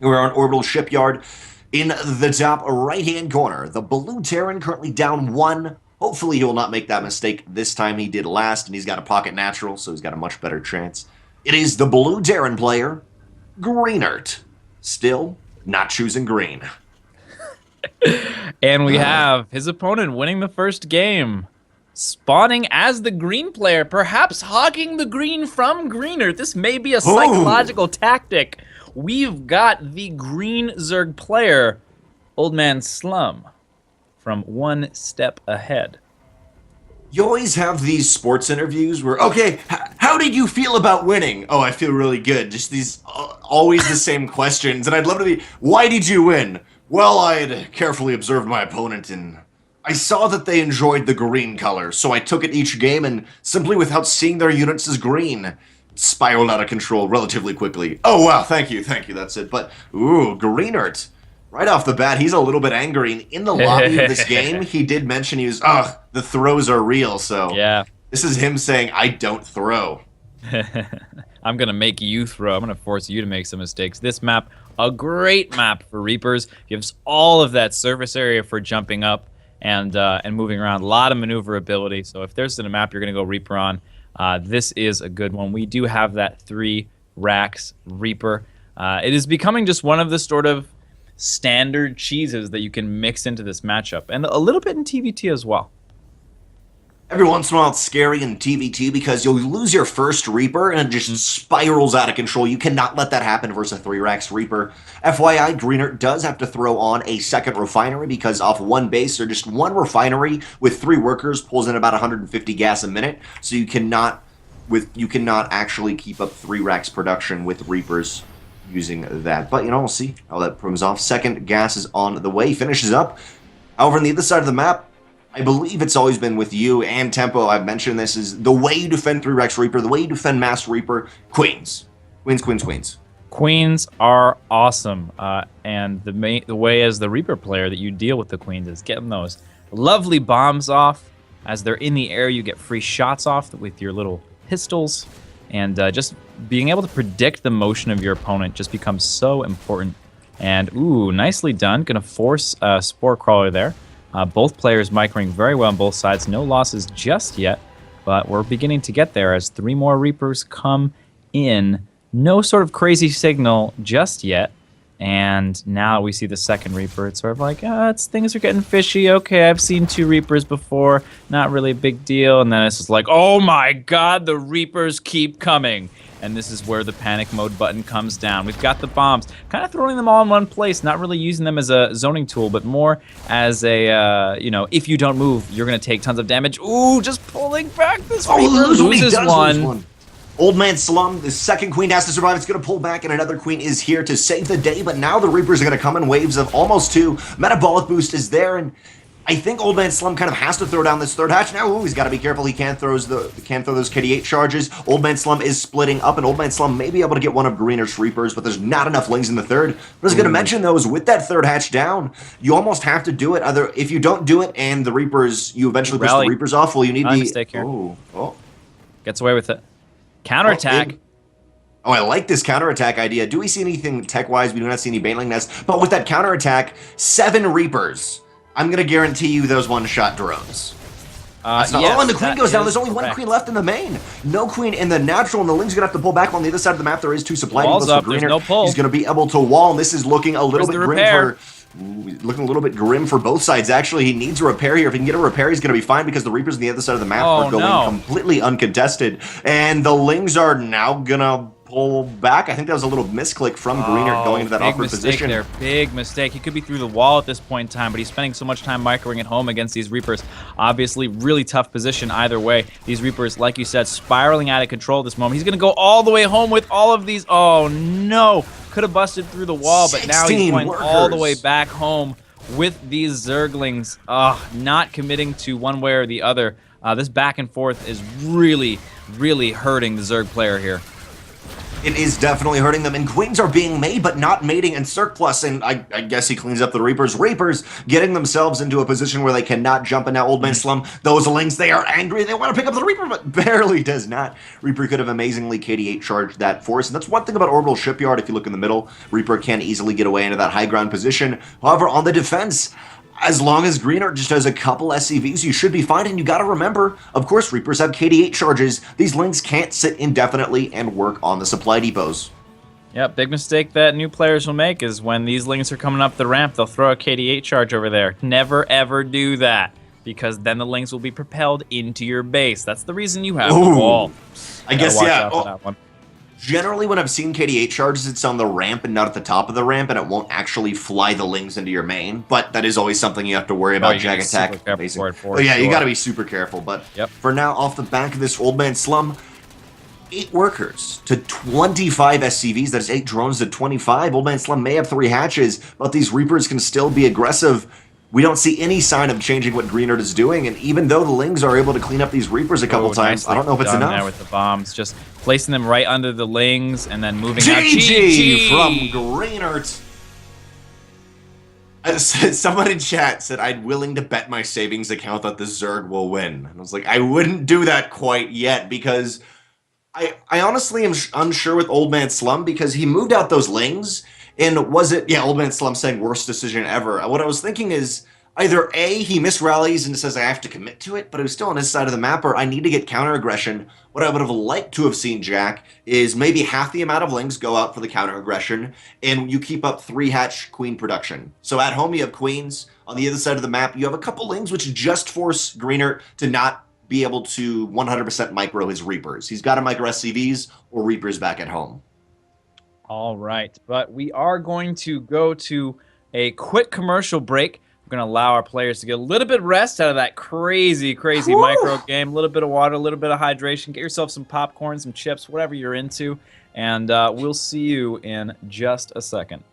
We're on Orbital Shipyard. In the top right-hand corner, the Blue Terran currently down one. Hopefully he will not make that mistake this time he did last, and he's got a pocket natural, so he's got a much better chance. It is the Blue Terran player, Greenert. Still not choosing green. And we have his opponent winning the first game, spawning as the green player, perhaps hogging the green from Greenert. This may be a psychological tactic. We've got the green Zerg player, OldManSlum, from one step ahead. You always have these sports interviews where, okay, how did you feel about winning? Oh, I feel really good. Just these always the same questions. And I'd love to be, why did you win? Well, I had carefully observed my opponent and I saw that they enjoyed the green color, so I took it each game and simply without seeing their units as green, spiraled out of control relatively quickly. Oh, wow, thank you, that's it. But, ooh, Greenert, right off the bat, he's a little bit angry. And in the lobby of this game, he did mention he was, the throws are real, so yeah. This is him saying, I don't throw. I'm going to make you throw. I'm going to force you to make some mistakes. This map, a great map for Reapers, gives all of that surface area for jumping up and moving around. A lot of maneuverability. So if there's a map you're going to go Reaper on, this is a good one. We do have that 3 racks Reaper. It is becoming just one of the sort of standard cheeses that you can mix into this matchup, and a little bit in TVT as well. Every once in a while, it's scary in TVT because you'll lose your first Reaper and it just spirals out of control. You cannot let that happen versus a 3 racks Reaper. FYI, Greenert does have to throw on a second refinery because off one base, or just one refinery with 3 workers pulls in about 150 gas a minute. So you cannot actually keep up 3 racks production with Reapers using that. But, we'll see how that comes off. Second gas is on the way, finishes up. However, on the other side of the map, I believe it's always been with you and Tempo, I've mentioned this, is the way you defend 3 Rex Reaper, the way you defend Mass Reaper, Queens. Queens. Queens are awesome, and the way as the Reaper player that you deal with the Queens is getting those lovely bombs off. As they're in the air, you get free shots off with your little pistols, and just being able to predict the motion of your opponent just becomes so important. And, ooh, nicely done. Gonna force a Spore Crawler there. Both players microing very well on both sides. No losses just yet, but we're beginning to get there as 3 more Reapers come in. No sort of crazy signal just yet. And now we see the second Reaper. It's sort of like, things are getting fishy. Okay, I've seen 2 Reapers before. Not really a big deal. And then it's just like, oh my god, the Reapers keep coming. And this is where the panic mode button comes down. We've got the bombs, kind of throwing them all in one place, not really using them as a zoning tool, but more as a, if you don't move, you're going to take tons of damage. Ooh, just pulling back this Reaper loses one. OldManSlum, the second queen has to survive. It's going to pull back, and another queen is here to save the day, but now the Reapers are going to come in waves of almost 2. Metabolic boost is there, and I think OldManSlum kind of has to throw down this third hatch now. Ooh, he's got to be careful. He can't throw those KD8 charges. OldManSlum is splitting up, and OldManSlum may be able to get one of Greener's Reapers, but there's not enough lings in the third. What I was going to mention, though, is with that third hatch down, you almost have to do it. Either if you don't do it and the Reapers, you eventually push the Reapers off, well, you need mistake here. Gets away with it. Counterattack. Oh, I like this counterattack idea. Do we see anything tech-wise? We do not see any Baneling Nest, but with that counterattack, 7 Reapers. I'm going to guarantee you those one-shot drones. Yes, and the queen goes down. There's only 1 queen left in the main. No queen in the natural, and the Ling's going to have to pull back. On the other side of the map, there is 2 supply depots for Greener. No pull. He's going to be able to wall, and this is looking a little bit grim for both sides. Actually, he needs a repair here. If he can get a repair, he's going to be fine because the Reapers on the other side of the map are going completely uncontested. And the Lings are now going to pull back. I think that was a little misclick from Greenert going into that awkward position. Big mistake. He could be through the wall at this point in time, but he's spending so much time microing at home against these Reapers. Obviously, really tough position either way. These Reapers, like you said, spiraling out of control at this moment. He's going to go all the way home with all of these. Oh, no. Could have busted through the wall, but now he's going all the way back home with these Zerglings. Not committing to one way or the other. This back and forth is really, really hurting the Zerg player here. It is definitely hurting them, and queens are being made, but not mating in surplus, and I guess he cleans up the Reapers. Reapers getting themselves into a position where they cannot jump, and now OldManSlum, those Lings, they are angry, they want to pick up the Reaper, but barely does not. Reaper could have amazingly KD8 charged that force, and that's one thing about Orbital Shipyard. If you look in the middle, Reaper can easily get away into that high ground position. However, on the defense, as long as Greenert just does a couple SCVs, you should be fine. And you got to remember, of course, Reapers have KD8 charges. These Lings can't sit indefinitely and work on the supply depots. Yeah, big mistake that new players will make is when these Lings are coming up the ramp, they'll throw a KD8 charge over there. Never, ever do that, because then the Lings will be propelled into your base. That's the reason you have the wall. I guess, yeah. That one. Generally, when I've seen KD8 charges, it's on the ramp and not at the top of the ramp, and it won't actually fly the Lings into your main. But that is always something you have to worry about. JaKaTaK. Oh yeah, you got to be super careful. But for now, off the back of this OldManSlum, 8 workers to 25 SCVs. That's 8 drones to 25. OldManSlum may have 3 hatches, but these Reapers can still be aggressive. We don't see any sign of changing what Greenert is doing, and even though the Lings are able to clean up these Reapers a couple times, I don't know if it's enough. There with the bombs, just placing them right under the Lings and then moving out. GG from Greenert. Someone in chat said, "I'd willing to bet my savings account that the Zerg will win." And I was like, I wouldn't do that quite yet, because I honestly am unsure with OldManSlum, because he moved out those Lings. And was it, yeah, OldManSlum saying worst decision ever. What I was thinking is either A, he misrallies and says I have to commit to it, but it was still on his side of the map, or I need to get counter aggression. What I would have liked to have seen, Jack, is maybe half the amount of Lings go out for the counter aggression, and you keep up 3 hatch queen production. So at home you have queens. On the other side of the map, you have a couple Lings which just force Greenert to not be able to 100% micro his Reapers. He's got to micro SCVs or Reapers back at home. All right, but we are going to go to a quick commercial break. We're going to allow our players to get a little bit of rest out of that crazy micro game. A little bit of water, a little bit of hydration. Get yourself some popcorn, some chips, whatever you're into. And we'll see you in just a second.